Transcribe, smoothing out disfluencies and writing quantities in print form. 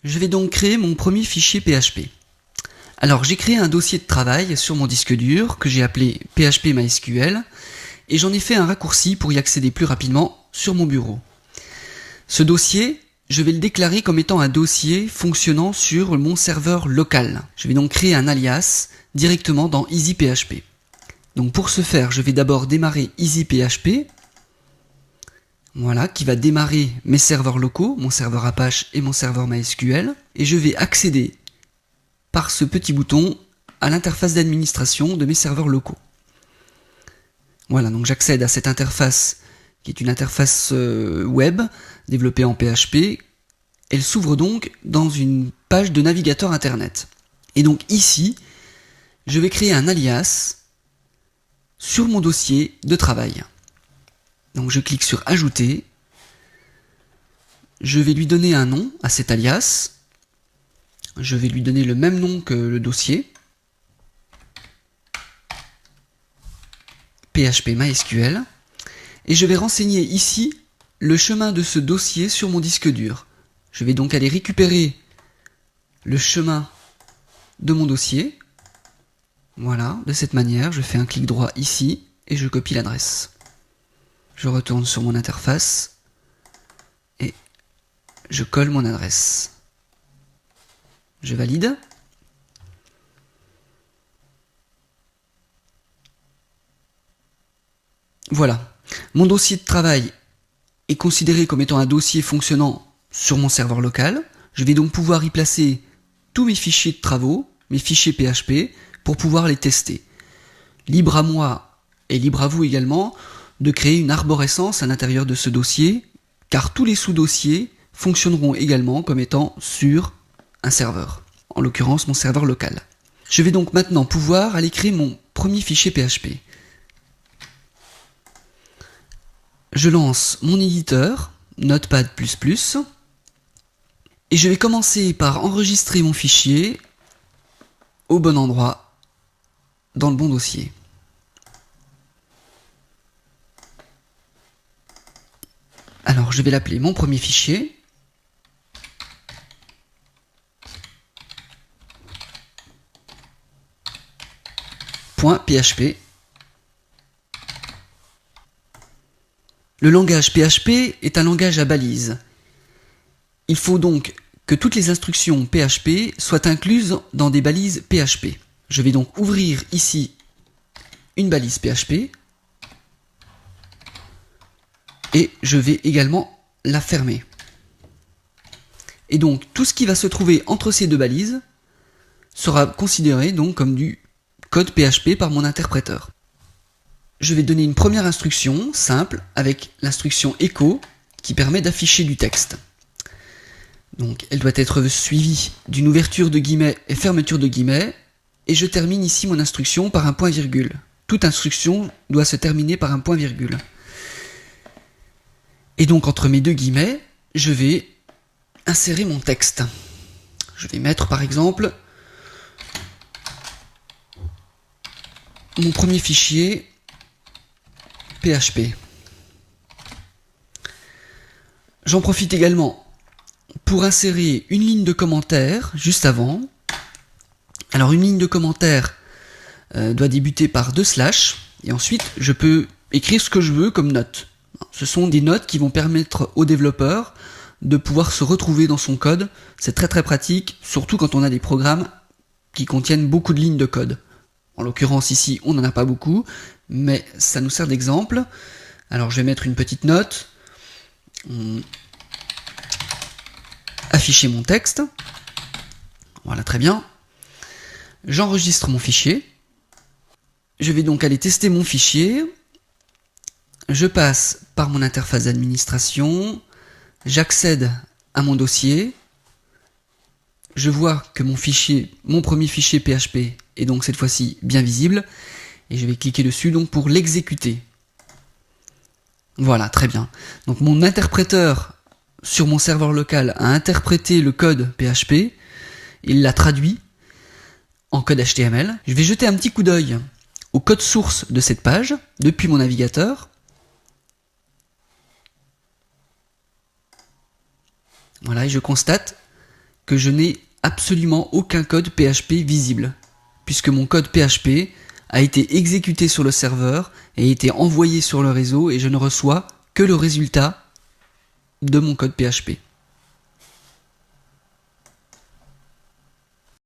Je vais donc créer mon premier fichier PHP. Alors j'ai créé un dossier de travail sur mon disque dur que j'ai appelé php-mysql et j'en ai fait un raccourci pour y accéder plus rapidement sur mon bureau. Ce dossier, je vais le déclarer comme étant un dossier fonctionnant sur mon serveur local. Je vais donc créer un alias directement dans EasyPHP. Donc pour ce faire, je vais d'abord démarrer EasyPHP. Voilà, qui va démarrer mes serveurs locaux, mon serveur Apache et mon serveur MySQL. Et je vais accéder par ce petit bouton à l'interface d'administration de mes serveurs locaux. Voilà, donc j'accède à cette interface qui est une interface web développée en PHP. Elle s'ouvre donc dans une page de navigateur internet. Et donc ici, je vais créer un alias sur mon dossier de travail. Donc je clique sur Ajouter. Je vais lui donner un nom à cet alias. Je vais lui donner le même nom que le dossier. PHP MySQL. Et je vais renseigner ici le chemin de ce dossier sur mon disque dur. Je vais donc aller récupérer le chemin de mon dossier. Voilà, de cette manière, je fais un clic droit ici et je copie l'adresse. Je retourne sur mon interface et je colle mon adresse. Je valide. Voilà, mon dossier de travail est considéré comme étant un dossier fonctionnant sur mon serveur local. Je vais donc pouvoir y placer tous mes fichiers de travaux, mes fichiers PHP, pour pouvoir les tester. Libre à moi et libre à vous également de créer une arborescence à l'intérieur de ce dossier, car tous les sous-dossiers fonctionneront également comme étant sur un serveur, en l'occurrence mon serveur local. Je vais donc maintenant pouvoir aller créer mon premier fichier PHP. Je lance mon éditeur, Notepad++, et je vais commencer par enregistrer mon fichier au bon endroit, dans le bon dossier. Alors je vais l'appeler mon premier fichier. .php. Le langage PHP est un langage à balises. Il faut donc que toutes les instructions PHP soient incluses dans des balises PHP. Je vais donc ouvrir ici une balise PHP et je vais également la fermer. Et donc tout ce qui va se trouver entre ces deux balises sera considéré donc comme du code PHP par mon interpréteur. Je vais donner une première instruction simple avec l'instruction echo qui permet d'afficher du texte. Donc elle doit être suivie d'une ouverture de guillemets et fermeture de guillemets, et je termine ici mon instruction par un point-virgule. Toute instruction doit se terminer par un point-virgule. Et donc entre mes deux guillemets, je vais insérer mon texte. Je vais mettre par exemple mon premier fichier PHP. J'en profite également pour insérer une ligne de commentaire juste avant. Alors une ligne de commentaire doit débuter par 2 slash et ensuite je peux écrire ce que je veux comme note. Ce sont des notes qui vont permettre au développeur de pouvoir se retrouver dans son code. C'est très très pratique, surtout quand on a des programmes qui contiennent beaucoup de lignes de code. En l'occurrence ici on n'en a pas beaucoup, mais ça nous sert d'exemple. Alors je vais mettre une petite note. Afficher mon texte. Voilà, très bien. J'enregistre mon fichier. Je vais donc aller tester mon fichier. Je passe par mon interface d'administration. J'accède à mon dossier. Je vois que mon premier fichier PHP est donc cette fois-ci bien visible. Et je vais cliquer dessus donc pour l'exécuter. Voilà, très bien. Donc mon interpréteur sur mon serveur local a interprété le code PHP. Il l'a traduit en code HTML. Je vais jeter un petit coup d'œil au code source de cette page depuis mon navigateur. Voilà, et je constate que je n'ai absolument aucun code PHP visible, puisque mon code PHP a été exécuté sur le serveur et été envoyé sur le réseau et je ne reçois que le résultat de mon code PHP.